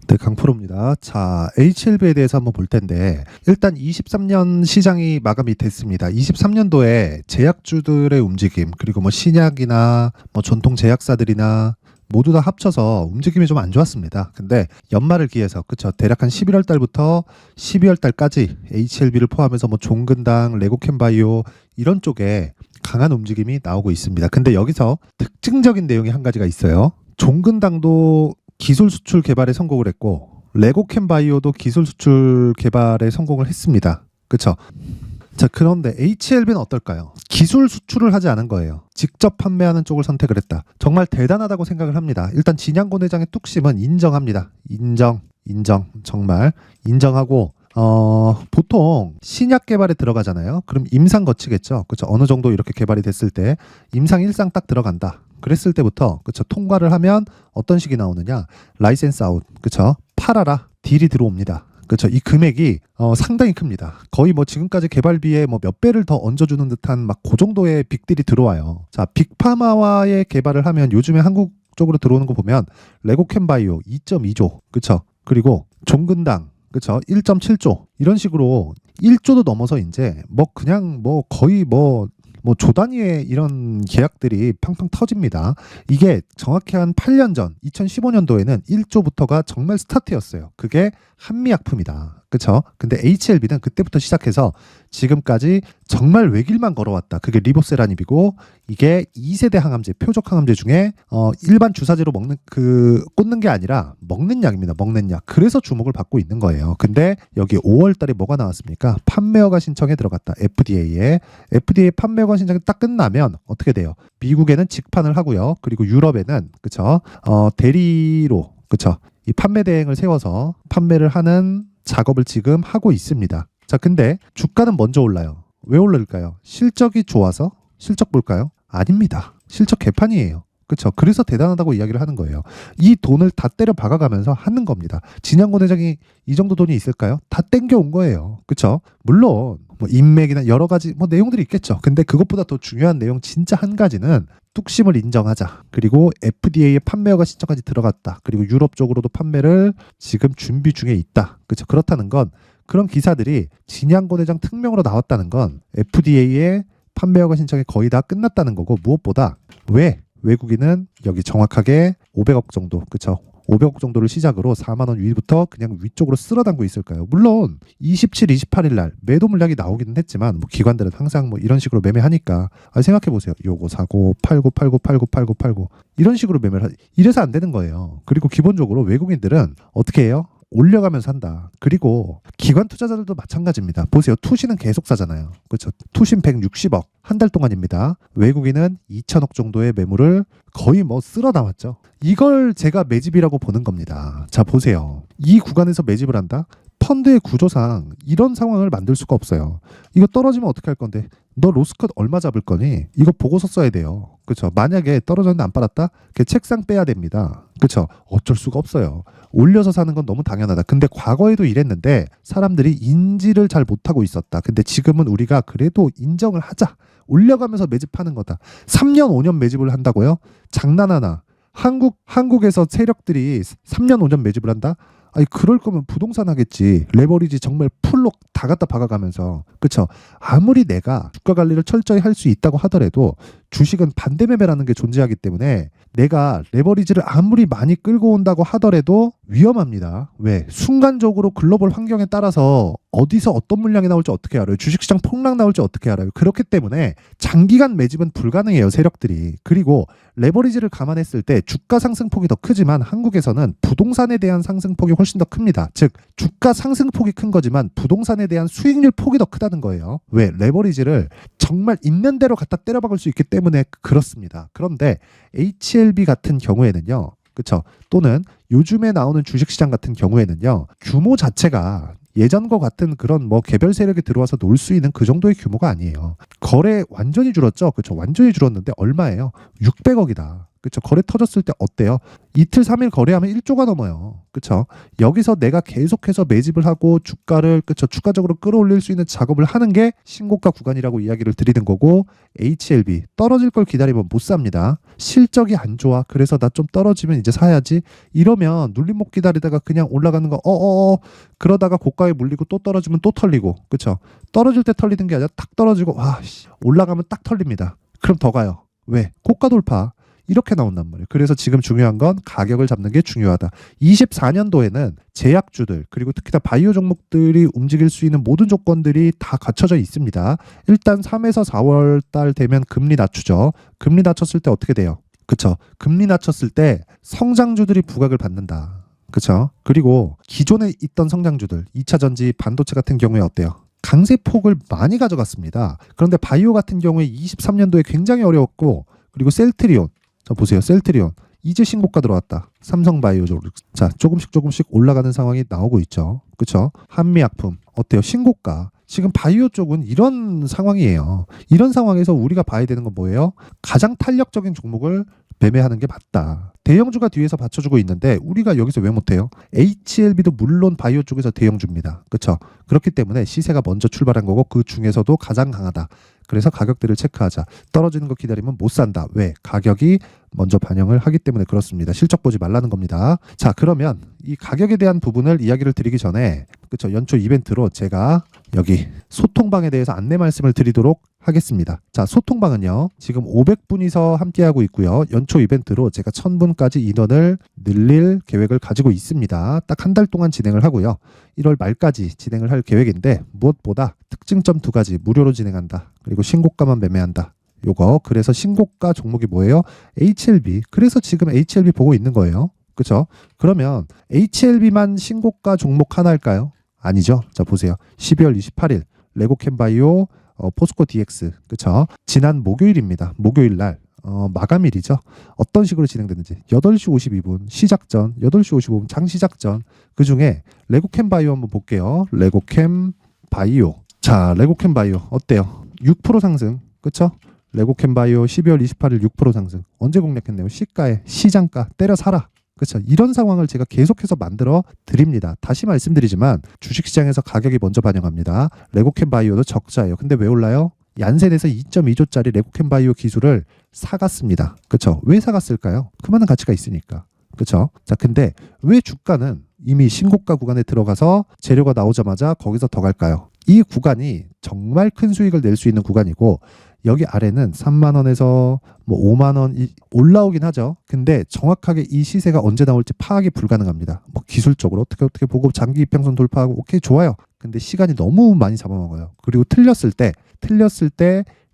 네, 강프로입니다. 자, HLB에 대해서 한번 볼 텐데, 일단 23년 시장이 마감이 됐습니다. 23년도에 제약주들의 움직임, 그리고 뭐 신약이나 뭐 전통 제약사들이나 모두 다 합쳐서 움직임이 좀 안 좋았습니다. 근데 연말을 기해서, 그쵸, 대략 한 11월 달부터 12월 달까지 HLB를 포함해서 뭐 종근당, 레고캠바이오 이런 쪽에 강한 움직임이 나오고 있습니다. 근데 여기서 특징적인 내용이 한 가지가 있어요. 종근당도 기술 수출 개발에 성공을 했고 레고캠바이오도 기술 수출 개발에 성공을 했습니다. 그렇죠? 자, 그런데 HLB는 어떨까요? 기술 수출을 하지 않은 거예요. 직접 판매하는 쪽을 선택을 했다. 정말 대단하다고 생각을 합니다. 일단 진양곤 회장의 뚝심은 인정합니다. 인정, 정말 인정하고 보통 신약 개발에 들어가잖아요. 그럼 임상 거치겠죠. 그렇죠? 어느 정도 이렇게 개발이 됐을 때 임상 1상 딱 들어간다. 그랬을 때부터 그렇죠? 통과를 하면 어떤 식이 나오느냐? 라이센스 아웃. 그렇죠? 팔아라. 딜이 들어옵니다. 그렇죠? 이 금액이 상당히 큽니다. 거의 뭐 지금까지 개발비에 뭐 몇 배를 더 얹어주는 듯한 막 그 정도의 빅딜이 들어와요. 자, 빅파마와의 개발을 하면 요즘에 한국 쪽으로 들어오는 거 보면 레고캠바이오 2.2조. 그렇죠? 그리고 종근당 그렇죠? 1.7조 이런 식으로 1조도 넘어서 이제 뭐 그냥 뭐 거의 뭐 조 단위의 이런 계약들이 팡팡 터집니다. 이게 정확히 한 8년 전 2015년도에는 1조부터가 정말 스타트였어요. 그게 한미약품이다. 그렇죠? 근데 HLB는 그때부터 시작해서 지금까지 정말 외길만 걸어왔다. 그게 리보세라닙이고 이게 2세대 항암제, 표적 항암제 중에 일반 주사제로 먹는 꽂는 게 아니라 먹는 약입니다. 먹는 약. 그래서 주목을 받고 있는 거예요. 근데 여기 5월 달에 뭐가 나왔습니까? 판매허가 신청에 들어갔다. FDA에. FDA 판매허가 신청이 딱 끝나면 어떻게 돼요? 미국에는 직판을 하고요. 그리고 유럽에는 그쵸? 대리로 그쵸? 이 판매 대행을 세워서 판매를 하는 작업을 지금 하고 있습니다. 자, 근데 주가는 먼저 올라요. 왜 오를까요? 실적이 좋아서? 실적 볼까요? 아닙니다. 실적 개판이에요. 그렇죠? 그래서 대단하다고 이야기를 하는 거예요. 이 돈을 다 때려 박아가면서 하는 겁니다. 진양곤 회장이 이 정도 돈이 있을까요? 다 땡겨온 거예요. 그렇죠? 물론 뭐 인맥이나 여러 가지 뭐 내용들이 있겠죠. 근데 그것보다 더 중요한 내용 진짜 한 가지는 뚝심을 인정하자. 그리고 FDA에 판매허가 신청까지 들어갔다. 그리고 유럽 쪽으로도 판매를 지금 준비 중에 있다. 그렇죠? 그렇다는 건 그런 기사들이 진양곤 회장 특명으로 나왔다는 건 FDA에 판매허가 신청이 거의 다 끝났다는 거고 무엇보다 왜 외국인은 여기 정확하게 500억 정도, 그쵸? 500억 정도를 시작으로 4만 원 위부터 그냥 위쪽으로 쓸어담고 있을까요? 물론 27, 28일 날 매도 물량이 나오기는 했지만 뭐 기관들은 항상 뭐 이런 식으로 매매하니까 생각해 보세요. 요거 사고 팔고 이런 식으로 매매를 이래서 안 되는 거예요. 그리고 기본적으로 외국인들은 어떻게 해요? 올려가면서 한다. 그리고 기관 투자자들도 마찬가지입니다. 보세요. 투신은 계속 사잖아요. 그렇죠? 투신 160억 한 달 동안입니다. 외국인은 2천억 정도의 매물을 거의 뭐 쓸어 담았죠. 이걸 제가 매집이라고 보는 겁니다. 자, 보세요. 이 구간에서 매집을 한다? 펀드의 구조상 이런 상황을 만들 수가 없어요. 이거 떨어지면 어떻게 할 건데? 너 로스컷 얼마 잡을 거니? 이거 보고서 써야 돼요. 그렇죠? 만약에 떨어졌는데 안 빨았다? 그 책상 빼야 됩니다. 그렇죠? 어쩔 수가 없어요. 올려서 사는 건 너무 당연하다. 근데 과거에도 이랬는데 사람들이 인지를 잘 못하고 있었다. 근데 지금은 우리가 그래도 인정을 하자. 올려가면서 매집하는 거다. 3년, 5년 매집을 한다고요? 장난하나? 한국에서 세력들이 3년, 5년 매집을 한다? 아니 그럴 거면 부동산 하겠지. 레버리지 정말 풀로 다 갖다 박아가면서. 그쵸? 아무리 내가 주가 관리를 철저히 할 수 있다고 하더라도 주식은 반대 매매라는 게 존재하기 때문에 내가 레버리지를 아무리 많이 끌고 온다고 하더라도 위험합니다. 왜? 순간적으로 글로벌 환경에 따라서 어디서 어떤 물량이 나올지 어떻게 알아요? 주식시장 폭락 나올지 어떻게 알아요? 그렇기 때문에 장기간 매집은 불가능해요, 세력들이. 그리고 레버리지를 감안했을 때 주가 상승폭이 더 크지만 한국에서는 부동산에 대한 상승폭이 훨씬 더 큽니다. 즉 주가 상승폭이 큰 거지만 부동산에 대한 수익률 폭이 더 크다는 거예요. 왜? 레버리지를 정말 있는 대로 갖다 때려박을 수 있기 때문에 그렇습니다. 그런데 HLB 같은 경우에는요. 그렇죠? 또는 요즘에 나오는 주식시장 같은 경우에는요. 규모 자체가 예전과 같은 그런 뭐 개별 세력이 들어와서 놀 수 있는 그 정도의 규모가 아니에요. 거래 완전히 줄었죠. 그렇죠? 완전히 줄었는데 얼마예요? 600억이다. 그쵸? 거래 터졌을 때 어때요? 이틀 3일 거래하면 1조가 넘어요. 그쵸? 여기서 내가 계속해서 매집을 하고 주가를 그쵸? 추가적으로 끌어올릴 수 있는 작업을 하는 게 신고가 구간이라고 이야기를 드리는 거고, HLB 떨어질 걸 기다리면 못 삽니다. 실적이 안 좋아. 그래서 나 좀 떨어지면 이제 사야지. 이러면 눌림목 기다리다가 그냥 올라가는 거 그러다가 고가에 물리고 또 떨어지면 또 털리고, 그쵸? 떨어질 때 털리는 게 아니라 딱 떨어지고 올라가면 딱 털립니다. 그럼 더 가요. 왜? 고가 돌파. 이렇게 나온단 말이에요. 그래서 지금 중요한 건 가격을 잡는 게 중요하다. 24년도에는 제약주들 그리고 특히나 바이오 종목들이 움직일 수 있는 모든 조건들이 다 갖춰져 있습니다. 일단 3에서 4월 달 되면 금리 낮추죠. 금리 낮췄을 때 어떻게 돼요? 그쵸? 금리 낮췄을 때 성장주들이 부각을 받는다. 그쵸? 그리고 기존에 있던 성장주들 2차 전지 반도체 같은 경우에 어때요? 강세폭을 많이 가져갔습니다. 그런데 바이오 같은 경우에 23년도에 굉장히 어려웠고, 그리고 셀트리온, 자 보세요. 셀트리온 이제 신고가 들어왔다. 삼성바이오 자 조금씩 올라가는 상황이 나오고 있죠. 그렇죠? 한미약품 어때요? 신고가. 지금 바이오 쪽은 이런 상황이에요. 이런 상황에서 우리가 봐야 되는 건 뭐예요? 가장 탄력적인 종목을 매매하는 게 맞다. 대형주가 뒤에서 받쳐주고 있는데 우리가 여기서 왜 못해요? HLB도 물론 바이오 쪽에서 대형주입니다. 그렇죠? 그렇기 때문에 시세가 먼저 출발한 거고 그 중에서도 가장 강하다. 그래서 가격들을 체크하자. 떨어지는 거 기다리면 못 산다. 왜? 가격이 먼저 반영을 하기 때문에 그렇습니다. 실적 보지 말라는 겁니다. 자, 그러면 이 가격에 대한 부분을 이야기를 드리기 전에 그쵸? 연초 이벤트로 제가 여기 소통방에 대해서 안내 말씀을 드리도록 하겠습니다. 자, 소통방은요. 지금 500분이서 함께하고 있고요. 연초 이벤트로 제가 1000분까지 인원을 늘릴 계획을 가지고 있습니다. 딱 한 달 동안 진행을 하고요. 1월 말까지 진행을 할 계획인데 무엇보다 특징점 2가지 무료로 진행한다. 그리고 신고가만 매매한다. 요거 그래서 신고가 종목이 뭐예요? HLB. 그래서 지금 HLB 보고 있는 거예요. 그렇죠? 그러면 HLB만 신고가 종목 하나일까요? 아니죠. 자 보세요. 12월 28일 레고캠바이오 포스코 DX. 그렇죠? 지난 목요일입니다. 목요일 날 마감일이죠. 어떤 식으로 진행되는지 8시 52분 시작 전 8시 55분 장 시작 전 그중에 레고캠바이오 한번 볼게요. 레고캠바이오. 자 레고캠바이오 어때요? 6% 상승. 그렇죠? 레고캠바이오 12월 28일 6% 상승. 언제 공략했네요? 시가에 시장가 때려 사라. 그렇죠. 이런 상황을 제가 계속해서 만들어 드립니다. 다시 말씀드리지만 주식시장에서 가격이 먼저 반영합니다. 레고캠바이오도 적자예요. 근데 왜 올라요? 얀센에서 2.2조짜리 레고캠바이오 기술을 사갔습니다. 그렇죠. 왜 사갔을까요? 그만한 가치가 있으니까. 그렇죠. 자, 근데 왜 주가는 이미 신고가 구간에 들어가서 재료가 나오자마자 거기서 더 갈까요? 이 구간이 정말 큰 수익을 낼 수 있는 구간이고 여기 아래는 3만 원에서 뭐 5만 원 올라오긴 하죠. 근데 정확하게 이 시세가 언제 나올지 파악이 불가능합니다. 뭐 기술적으로 어떻게 보고 장기 이평선 돌파하고 오케이 좋아요. 근데 시간이 너무 많이 잡아먹어요. 그리고 틀렸을 때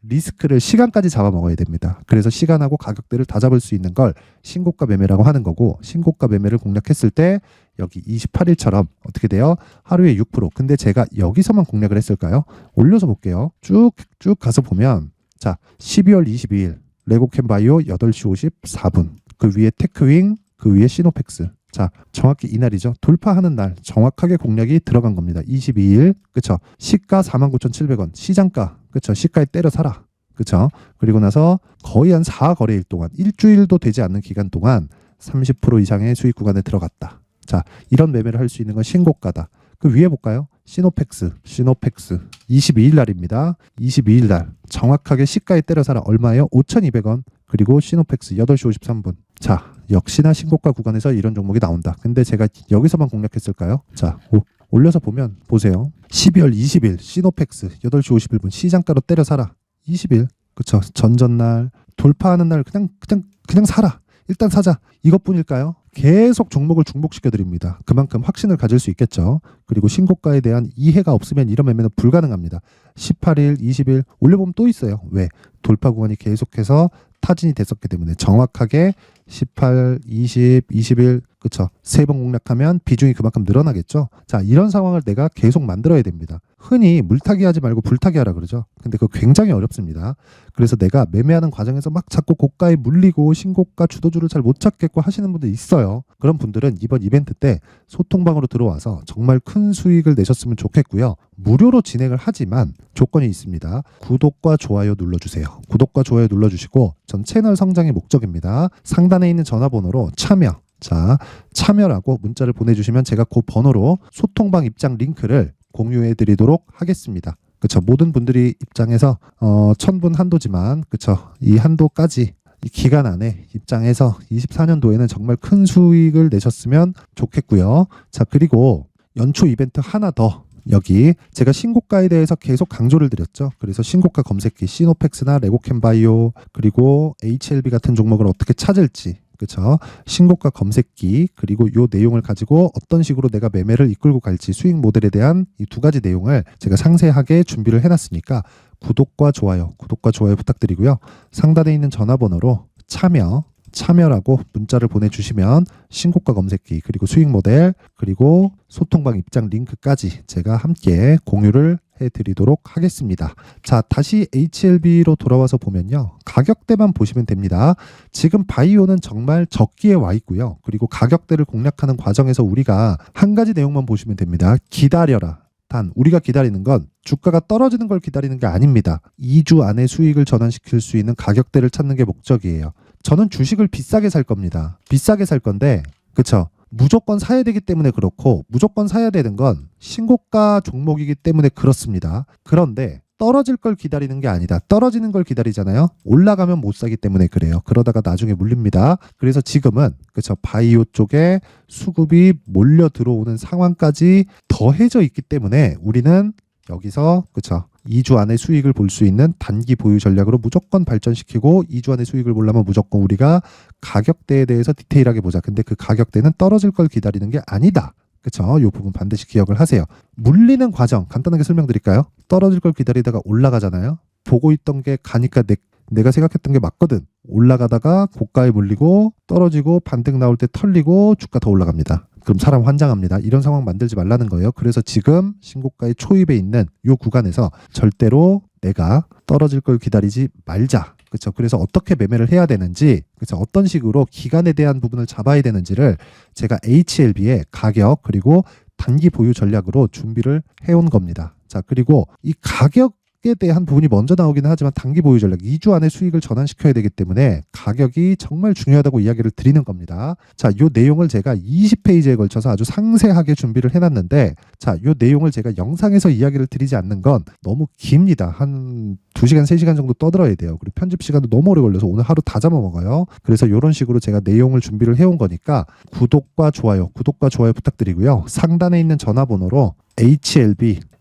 리스크를 시간까지 잡아먹어야 됩니다. 그래서 시간하고 가격대를 다 잡을 수 있는 걸 신고가 매매라고 하는 거고 신고가 매매를 공략했을 때 여기 28일처럼 어떻게 돼요? 하루에 6%. 근데 제가 여기서만 공략을 했을까요? 올려서 볼게요. 쭉 가서 보면 자 12월 22일 레고캠바이오 8시 54분 그 위에 테크윙 그 위에 시노펙스 자 정확히 이날이죠. 돌파하는 날 정확하게 공략이 들어간 겁니다. 22일 그쵸 시가 49,700원 시장가 그쵸 시가에 때려 사라 그쵸 그리고 나서 거의 한 4거래일 동안 일주일도 되지 않는 기간 동안 30% 이상의 수익 구간에 들어갔다. 자 이런 매매를 할 수 있는 건 신고가다. 그 위에 볼까요? 시노펙스 22일 날입니다. 22일 날 정확하게 시가에 때려 사라 얼마예요? 5,200원 그리고 시노펙스 8시 53분 자 역시나 신고가 구간에서 이런 종목이 나온다. 근데 제가 여기서만 공략했을까요? 자 올려서 보면 보세요. 12월 20일 시노펙스 8시 51분 시장가로 때려 사라. 20일 그쵸 전전날 돌파하는 날 그냥 사라. 일단 사자. 이것뿐일까요? 계속 종목을 중복시켜 드립니다. 그만큼 확신을 가질 수 있겠죠. 그리고 신고가에 대한 이해가 없으면 이런 매매는 불가능합니다. 18일, 20일 올려보면 또 있어요. 왜? 돌파 구간이 계속해서 타진이 됐었기 때문에 정확하게 18, 20, 21 그쵸? 3번 공략하면 비중이 그만큼 늘어나겠죠? 자, 이런 상황을 내가 계속 만들어야 됩니다. 흔히 물타기 하지 말고 불타기 하라 그러죠. 근데 그거 굉장히 어렵습니다. 그래서 내가 매매하는 과정에서 막 자꾸 고가에 물리고 신고가 주도주를 잘 못 찾겠고 하시는 분들 있어요. 그런 분들은 이번 이벤트 때 소통방으로 들어와서 정말 큰 수익을 내셨으면 좋겠고요. 무료로 진행을 하지만 조건이 있습니다. 구독과 좋아요 눌러주세요. 구독과 좋아요 눌러주시고 전 채널 성장의 목적입니다. 상단에 있는 전화번호로 참여, 자, 참여라고 문자를 보내주시면 제가 그 번호로 소통방 입장 링크를 공유해 드리도록 하겠습니다. 그쵸? 모든 분들이 입장해서 1000분 한도지만 그쵸? 이 한도까지 이 기간 안에 입장해서 24년도에는 정말 큰 수익을 내셨으면 좋겠고요. 자, 그리고 연초 이벤트 하나 더, 여기 제가 신고가에 대해서 계속 강조를 드렸죠. 그래서 신고가 검색기 시노펙스나 레고캠바이오 그리고 HLB 같은 종목을 어떻게 찾을지, 그렇죠? 신고가 검색기 그리고 요 내용을 가지고 어떤 식으로 내가 매매를 이끌고 갈지 수익 모델에 대한 이 두 가지 내용을 제가 상세하게 준비를 해놨으니까 구독과 좋아요 부탁드리고요. 상단에 있는 전화번호로 참여라고 문자를 보내주시면 신고가 검색기 그리고 수익 모델 그리고 소통방 입장 링크까지 제가 함께 공유를 해드리도록 하겠습니다. 자, 다시 HLB로 돌아와서 보면요. 가격대만 보시면 됩니다. 지금 바이오는 정말 적기에 와 있고요. 그리고 가격대를 공략하는 과정에서 우리가 한 가지 내용만 보시면 됩니다. 기다려라. 단 우리가 기다리는 건 주가가 떨어지는 걸 기다리는 게 아닙니다. 2주 안에 수익을 전환시킬 수 있는 가격대를 찾는 게 목적이에요. 저는 주식을 비싸게 살 겁니다. 비싸게 살 건데, 그쵸? 무조건 사야 되기 때문에 그렇고, 무조건 사야 되는 건 신고가 종목이기 때문에 그렇습니다. 그런데 떨어질 걸 기다리는 게 아니다. 떨어지는 걸 기다리잖아요. 올라가면 못 사기 때문에 그래요. 그러다가 나중에 물립니다. 그래서 지금은 그쵸, 바이오 쪽에 수급이 몰려 들어오는 상황까지 더해져 있기 때문에 우리는 여기서 그쵸, 2주 안에 수익을 볼 수 있는 단기 보유 전략으로 무조건 발전시키고 2주 안에 수익을 보려면 무조건 우리가 가격대에 대해서 디테일하게 보자. 근데 그 가격대는 떨어질 걸 기다리는 게 아니다. 그쵸? 이 부분 반드시 기억을 하세요. 물리는 과정 간단하게 설명드릴까요? 떨어질 걸 기다리다가 올라가잖아요. 보고 있던 게 가니까 내가 생각했던 게 맞거든. 올라가다가 고가에 물리고 떨어지고 반등 나올 때 털리고 주가 더 올라갑니다. 그럼 사람 환장합니다. 이런 상황 만들지 말라는 거예요. 그래서 지금 신고가의 초입에 있는 이 구간에서 절대로 내가 떨어질 걸 기다리지 말자. 그렇죠. 그래서 어떻게 매매를 해야 되는지, 그렇죠. 어떤 식으로 기간에 대한 부분을 잡아야 되는지를 제가 HLB의 가격 그리고 단기 보유 전략으로 준비를 해온 겁니다. 자, 그리고 이 가격에 대한 부분이 먼저 나오기는 하지만 단기 보유 전략 2주 안에 수익을 전환시켜야 되기 때문에 가격이 정말 중요하다고 이야기를 드리는 겁니다. 자, 이 내용을 제가 20페이지에 걸쳐서 아주 상세하게 준비를 해놨는데, 자, 이 내용을 제가 영상에서 이야기를 드리지 않는 건 너무 깁니다. 한 2시간, 3시간 정도 떠들어야 돼요. 그리고 편집 시간도 너무 오래 걸려서 오늘 하루 다 잡아먹어요. 그래서 이런 식으로 제가 내용을 준비를 해온 거니까 구독과 좋아요 부탁드리고요. 상단에 있는 전화번호로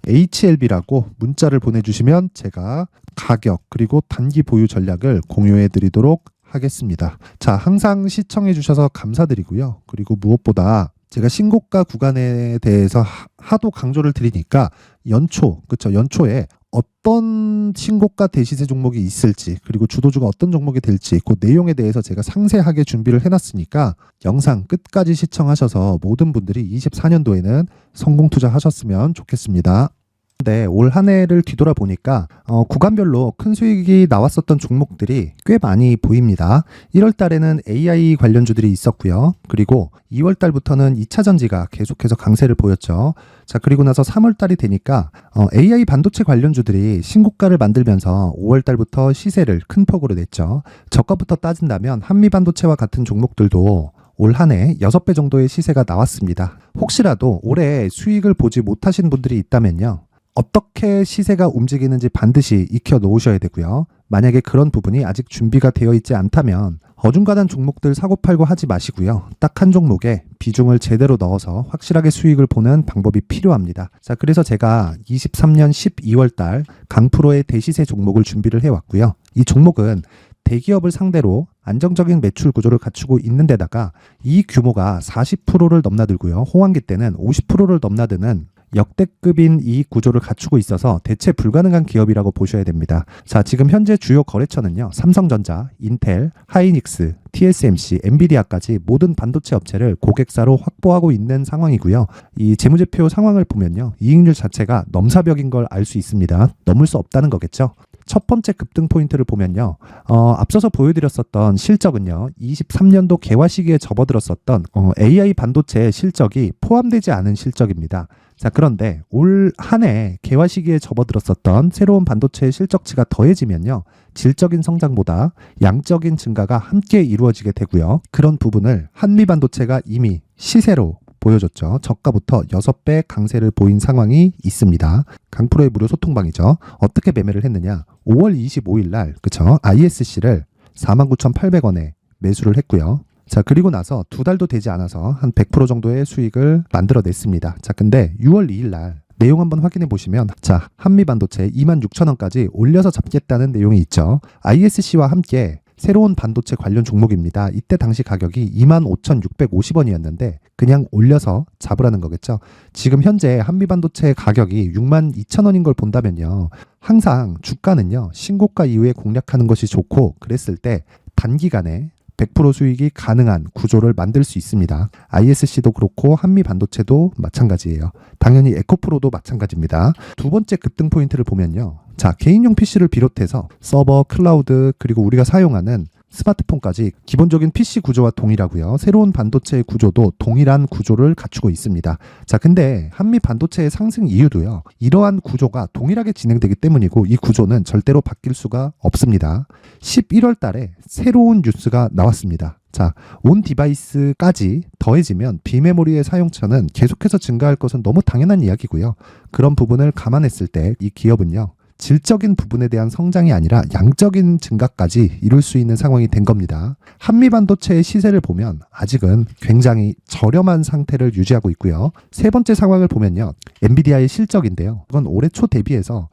HLB라고 문자를 보내주시면 제가 가격 그리고 단기 보유 전략을 공유해 드리도록 하겠습니다. 자, 항상 시청해 주셔서 감사드리고요. 그리고 무엇보다 제가 신고가 구간에 대해서 하도 강조를 드리니까 연초에 어떤 신고가 대시세 종목이 있을지 그리고 주도주가 어떤 종목이 될지 그 내용에 대해서 제가 상세하게 준비를 해놨으니까 영상 끝까지 시청하셔서 모든 분들이 24년도에는 성공 투자하셨으면 좋겠습니다. 네, 올 한 해를 뒤돌아보니까 구간별로 큰 수익이 나왔었던 종목들이 꽤 많이 보입니다. 1월 달에는 AI 관련주들이 있었고요. 그리고 2월 달부터는 2차 전지가 계속해서 강세를 보였죠. 자, 그리고 나서 3월 달이 되니까 AI 반도체 관련주들이 신고가를 만들면서 5월 달부터 시세를 큰 폭으로 냈죠. 저가부터 따진다면 한미반도체와 같은 종목들도 올 한 해 6배 정도의 시세가 나왔습니다. 혹시라도 올해 수익을 보지 못하신 분들이 있다면요. 어떻게 시세가 움직이는지 반드시 익혀 놓으셔야 되고요. 만약에 그런 부분이 아직 준비가 되어 있지 않다면 어중간한 종목들 사고팔고 하지 마시고요. 딱 한 종목에 비중을 제대로 넣어서 확실하게 수익을 보는 방법이 필요합니다. 자, 그래서 제가 23년 12월 달 강프로의 대시세 종목을 준비를 해왔고요. 이 종목은 대기업을 상대로 안정적인 매출 구조를 갖추고 있는 데다가 이 규모가 40%를 넘나들고요. 호황기 때는 50%를 넘나드는 역대급인 이익 구조를 갖추고 있어서 대체 불가능한 기업이라고 보셔야 됩니다. 자, 지금 현재 주요 거래처는요. 삼성전자, 인텔, 하이닉스, TSMC, 엔비디아까지 모든 반도체 업체를 고객사로 확보하고 있는 상황이고요. 이 재무제표 상황을 보면요. 이익률 자체가 넘사벽인 걸 알 수 있습니다. 넘을 수 없다는 거겠죠. 첫 번째 급등 포인트를 보면요. 앞서서 보여드렸었던 실적은요. 23년도 개화 시기에 접어들었었던 AI 반도체의 실적이 포함되지 않은 실적입니다. 자, 그런데 올 한 해 개화 시기에 접어들었었던 새로운 반도체의 실적치가 더해지면요. 질적인 성장보다 양적인 증가가 함께 이루어지게 되고요. 그런 부분을 한미반도체가 이미 시세로 보여줬죠. 저가부터 6배 강세를 보인 상황이 있습니다. 강프로의 무료 소통방이죠. 어떻게 매매를 했느냐. 5월 25일 날 그쵸? ISC를 49,800원에 매수를 했고요. 자, 그리고 나서 2달도 되지 않아서 한 100% 정도의 수익을 만들어냈습니다. 자, 근데 6월 2일 날 내용 한번 확인해 보시면 자, 한미반도체 26,000원까지 올려서 잡겠다는 내용이 있죠. ISC와 함께 새로운 반도체 관련 종목입니다. 이때 당시 가격이 25,650원이었는데 그냥 올려서 잡으라는 거겠죠. 지금 현재 한미반도체 가격이 62,000원인 걸 본다면요. 항상 주가는요. 신고가 이후에 공략하는 것이 좋고 그랬을 때 단기간에 100% 수익이 가능한 구조를 만들 수 있습니다. ISC도 그렇고 한미반도체도 마찬가지예요. 당연히 에코프로도 마찬가지입니다. 두 번째 급등 포인트를 보면요. 자, 개인용 PC를 비롯해서 서버, 클라우드, 그리고 우리가 사용하는 스마트폰까지 기본적인 PC 구조와 동일하고요. 새로운 반도체의 구조도 동일한 구조를 갖추고 있습니다. 자, 근데 한미 반도체의 상승 이유도요. 이러한 구조가 동일하게 진행되기 때문이고 이 구조는 절대로 바뀔 수가 없습니다. 11월 달에 새로운 뉴스가 나왔습니다. 자, 온 디바이스까지 더해지면 비메모리의 사용처는 계속해서 증가할 것은 너무 당연한 이야기고요. 그런 부분을 감안했을 때 이 기업은요. 질적인 부분에 대한 성장이 아니라 양적인 증가까지 이룰 수 있는 상황이 된 겁니다. 한미반도체의 시세를 보면 아직은 굉장히 저렴한 상태를 유지하고 있고요. 세 번째 상황을 보면요. 엔비디아의 실적인데요. 그건 올해 초 대비해서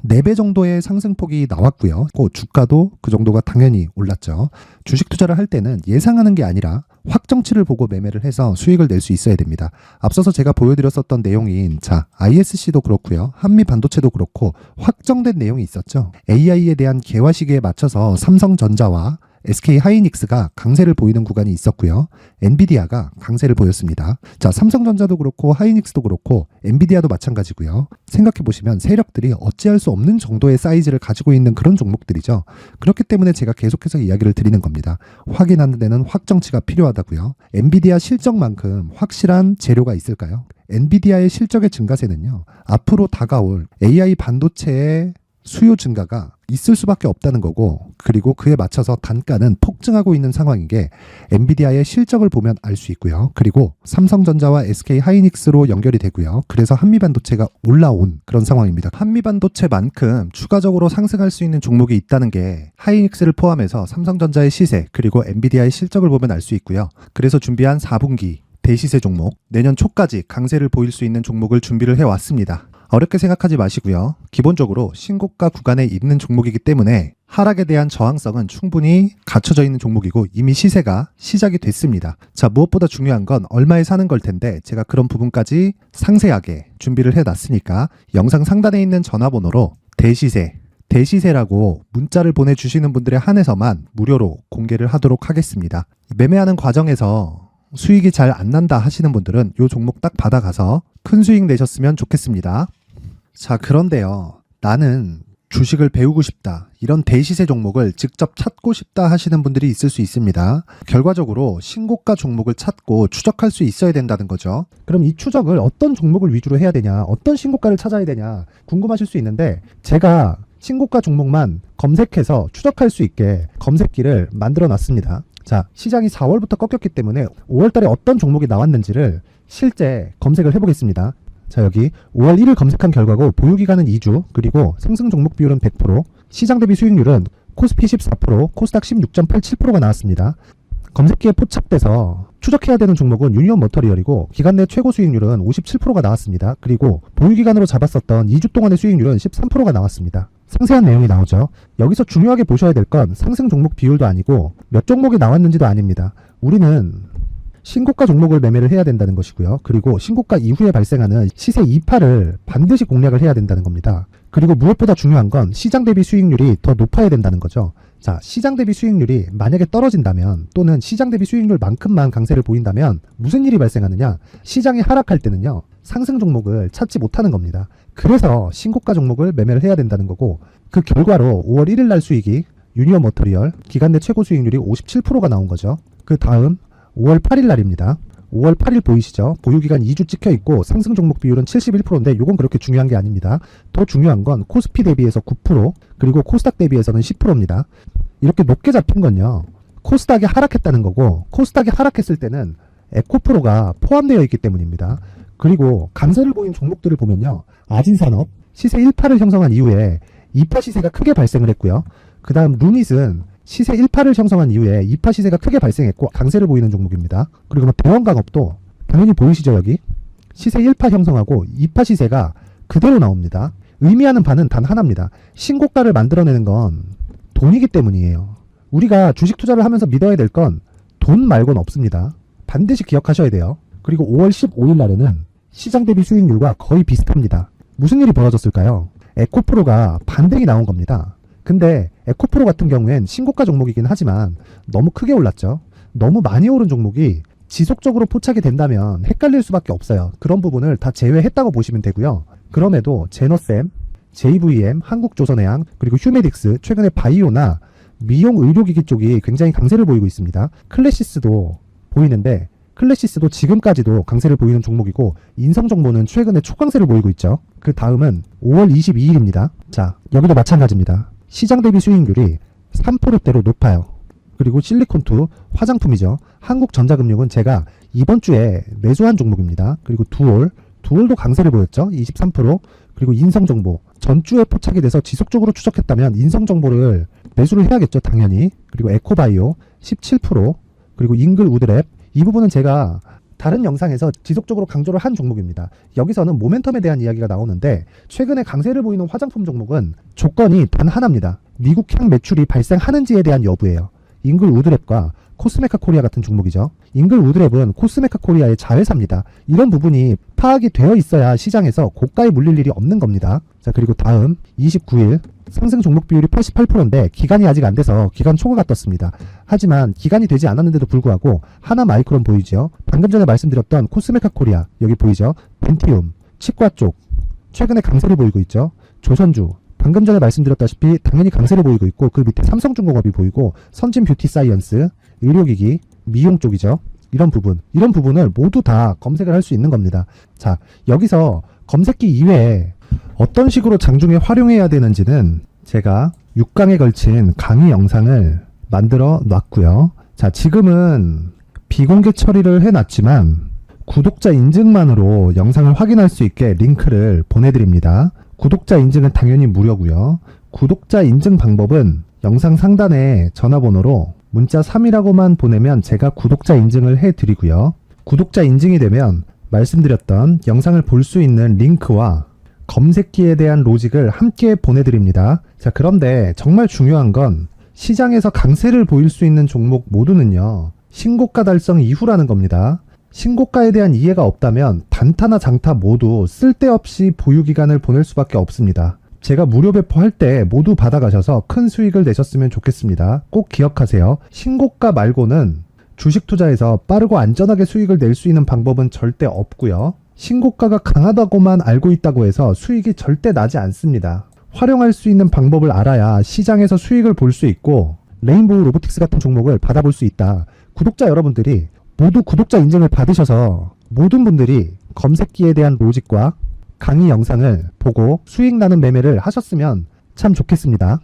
4배 정도의 상승폭이 나왔고요. 주가도 그 정도가 당연히 올랐죠. 주식 투자를 할 때는 예상하는 게 아니라 확정치를 보고 매매를 해서 수익을 낼 수 있어야 됩니다. 앞서서 제가 보여드렸었던 내용인 자, ISC도 그렇고요. 한미 반도체도 그렇고 확정된 내용이 있었죠. AI에 대한 개화 시기에 맞춰서 삼성전자와 SK 하이닉스가 강세를 보이는 구간이 있었고요. 엔비디아가 강세를 보였습니다. 자, 삼성전자도 그렇고 하이닉스도 그렇고 엔비디아도 마찬가지고요. 생각해 보시면 세력들이 어찌할 수 없는 정도의 사이즈를 가지고 있는 그런 종목들이죠. 그렇기 때문에 제가 계속해서 이야기를 드리는 겁니다. 확인하는 데는 확정치가 필요하다고요. 엔비디아 실적만큼 확실한 재료가 있을까요? 엔비디아의 실적의 증가세는요. 앞으로 다가올 AI 반도체의 수요 증가가 있을 수밖에 없다는 거고 그리고 그에 맞춰서 단가는 폭증하고 있는 상황인 게 엔비디아의 실적을 보면 알 수 있고요. 그리고 삼성전자와 SK 하이닉스로 연결이 되고요. 그래서 한미반도체가 올라온 그런 상황입니다. 한미반도체만큼 추가적으로 상승할 수 있는 종목이 있다는 게 하이닉스를 포함해서 삼성전자의 시세 그리고 엔비디아의 실적을 보면 알 수 있고요. 그래서 준비한 4분기 대시세 종목 내년 초까지 강세를 보일 수 있는 종목을 준비를 해왔습니다. 어렵게 생각하지 마시고요. 기본적으로 신고가 구간에 있는 종목이기 때문에 하락에 대한 저항성은 충분히 갖춰져 있는 종목이고 이미 시세가 시작이 됐습니다. 자, 무엇보다 중요한 건 얼마에 사는 걸 텐데 제가 그런 부분까지 상세하게 준비를 해놨으니까 영상 상단에 있는 전화번호로 대시세라고 문자를 보내주시는 분들에 한해서만 무료로 공개를 하도록 하겠습니다. 매매하는 과정에서 수익이 잘 안 난다 하시는 분들은 이 종목 딱 받아가서 큰 수익 내셨으면 좋겠습니다. 자, 그런데요. 나는 주식을 배우고 싶다. 이런 대시세 종목을 직접 찾고 싶다 하시는 분들이 있을 수 있습니다. 결과적으로 신고가 종목을 찾고 추적할 수 있어야 된다는 거죠. 그럼 이 추적을 어떤 종목을 위주로 해야 되냐, 어떤 신고가를 찾아야 되냐 궁금하실 수 있는데 제가 신고가 종목만 검색해서 추적할 수 있게 검색기를 만들어 놨습니다. 자, 시장이 4월부터 꺾였기 때문에 5월 달에 어떤 종목이 나왔는지를 실제 검색을 해보겠습니다. 자, 여기 5월 1일 검색한 결과고 보유기간은 2주 그리고 상승 종목 비율은 100% 시장 대비 수익률은 코스피 14% 코스닥 16.87%가 나왔습니다. 검색기에 포착돼서 추적해야 되는 종목은 유니온 머터리얼이고 기간 내 최고 수익률은 57%가 나왔습니다. 그리고 보유기간으로 잡았었던 2주 동안의 수익률은 13%가 나왔습니다. 상세한 내용이 나오죠. 여기서 중요하게 보셔야 될 건 상승 종목 비율도 아니고 몇 종목이 나왔는지도 아닙니다. 우리는 신고가 종목을 매매를 해야 된다는 것이고요. 그리고 신고가 이후에 발생하는 시세 이파를 반드시 공략을 해야 된다는 겁니다. 그리고 무엇보다 중요한 건 시장 대비 수익률이 더 높아야 된다는 거죠. 자, 시장 대비 수익률이 만약에 떨어진다면 또는 시장 대비 수익률만큼만 강세를 보인다면 무슨 일이 발생하느냐? 시장이 하락할 때는요, 상승 종목을 찾지 못하는 겁니다. 그래서 신고가 종목을 매매를 해야 된다는 거고, 그 결과로 5월 1일 날 수익이 유니온 머터리얼 기간 내 최고 수익률이 57%가 나온 거죠. 그 다음 5월 8일 날입니다. 5월 8일 보이시죠? 보유기간 2주 찍혀 있고 상승 종목 비율은 71%인데 이건 그렇게 중요한 게 아닙니다. 더 중요한 건 코스피 대비해서 9%, 그리고 코스닥 대비해서는 10%입니다. 이렇게 높게 잡힌 건요, 코스닥이 하락했다는 거고, 코스닥이 하락했을 때는 에코프로가 포함되어 있기 때문입니다. 그리고 강세를 보인 종목들을 보면요, 아진산업 시세 1파를 형성한 이후에 2파 시세가 크게 발생을 했고요. 그 다음 루닛은 시세 1파를 형성한 이후에 2파 시세가 크게 발생했고 강세를 보이는 종목입니다. 그리고 뭐 대원강업도 당연히 보이시죠? 여기 시세 1파 형성하고 2파 시세가 그대로 나옵니다. 의미하는 바는 단 하나입니다. 신고가를 만들어내는 건 돈이기 때문이에요. 우리가 주식 투자를 하면서 믿어야 될 건 돈 말고는 없습니다. 반드시 기억하셔야 돼요. 그리고 5월 15일 날에는 시장 대비 수익률과 거의 비슷합니다. 무슨 일이 벌어졌을까요? 에코프로가 반등이 나온 겁니다. 근데 에코프로 같은 경우엔 신고가 종목이긴 하지만 너무 크게 올랐죠. 너무 많이 오른 종목이 지속적으로 포착이 된다면 헷갈릴 수밖에 없어요. 그런 부분을 다 제외했다고 보시면 되고요. 그럼에도 제너셈, JVM, 한국조선해양, 그리고 휴메딕스, 최근에 바이오나 미용 의료기기 쪽이 굉장히 강세를 보이고 있습니다. 클래시스도 보이는데 클래시스도 지금까지도 강세를 보이는 종목이고, 인성정보는 최근에 초강세를 보이고 있죠. 그 다음은 5월 22일입니다. 자, 여기도 마찬가지입니다. 시장 대비 수익률이 3%대로 높아요. 그리고 실리콘2 화장품이죠. 한국전자금융은 제가 이번 주에 매수한 종목입니다. 그리고 두올도 강세를 보였죠. 23%. 그리고 인성정보 전주에 포착이 돼서 지속적으로 추적했다면 인성정보를 매수를 해야겠죠. 당연히. 그리고 에코바이오 17%. 그리고 잉글우드랩, 이 부분은 제가 다른 영상에서 지속적으로 강조를 한 종목입니다. 여기서는 모멘텀에 대한 이야기가 나오는데, 최근에 강세를 보이는 화장품 종목은 조건이 단 하나입니다. 미국향 매출이 발생하는지에 대한 여부예요. 잉글우드랩과 코스메카 코리아 같은 종목이죠. 잉글우드랩은 코스메카 코리아의 자회사입니다. 이런 부분이 파악이 되어 있어야 시장에서 고가에 물릴 일이 없는 겁니다. 자, 그리고 다음 29일 상승 종목 비율이 88%인데 기간이 아직 안 돼서 기간 초과가 떴습니다. 하지만 기간이 되지 않았는데도 불구하고 하나 마이크론 보이죠. 방금 전에 말씀드렸던 코스메카 코리아 여기 보이죠. 벤티움, 치과 쪽 최근에 강세를 보이고 있죠. 조선주 방금 전에 말씀드렸다시피 당연히 강세를 보이고 있고, 그 밑에 삼성중공업이 보이고, 선진 뷰티 사이언스, 의료기기, 미용 쪽이죠. 이런 부분을 모두 다 검색을 할 수 있는 겁니다. 자, 여기서 검색기 이외에 어떤 식으로 장중에 활용해야 되는지는 제가 6강에 걸친 강의 영상을 만들어 놨고요. 자, 지금은 비공개 처리를 해놨지만 구독자 인증만으로 영상을 확인할 수 있게 링크를 보내드립니다. 구독자 인증은 당연히 무료고요. 구독자 인증 방법은 영상 상단에 전화번호로 문자 3이라고만 보내면 제가 구독자 인증을 해드리고요. 구독자 인증이 되면 말씀드렸던 영상을 볼 수 있는 링크와 검색기에 대한 로직을 함께 보내드립니다. 자, 그런데 정말 중요한 건 시장에서 강세를 보일 수 있는 종목 모두는요, 신고가 달성 이후라는 겁니다. 신고가에 대한 이해가 없다면 단타나 장타 모두 쓸데없이 보유기간을 보낼 수밖에 없습니다. 제가 무료 배포할 때 모두 받아가셔서 큰 수익을 내셨으면 좋겠습니다. 꼭 기억하세요. 신고가 말고는 주식 투자에서 빠르고 안전하게 수익을 낼 수 있는 방법은 절대 없고요. 신고가가 강하다고만 알고 있다고 해서 수익이 절대 나지 않습니다. 활용할 수 있는 방법을 알아야 시장에서 수익을 볼 수 있고, 레인보우 로보틱스 같은 종목을 받아볼 수 있다. 구독자 여러분들이 모두 구독자 인증을 받으셔서 모든 분들이 검색기에 대한 로직과 강의 영상을 보고 수익 나는 매매를 하셨으면 참 좋겠습니다.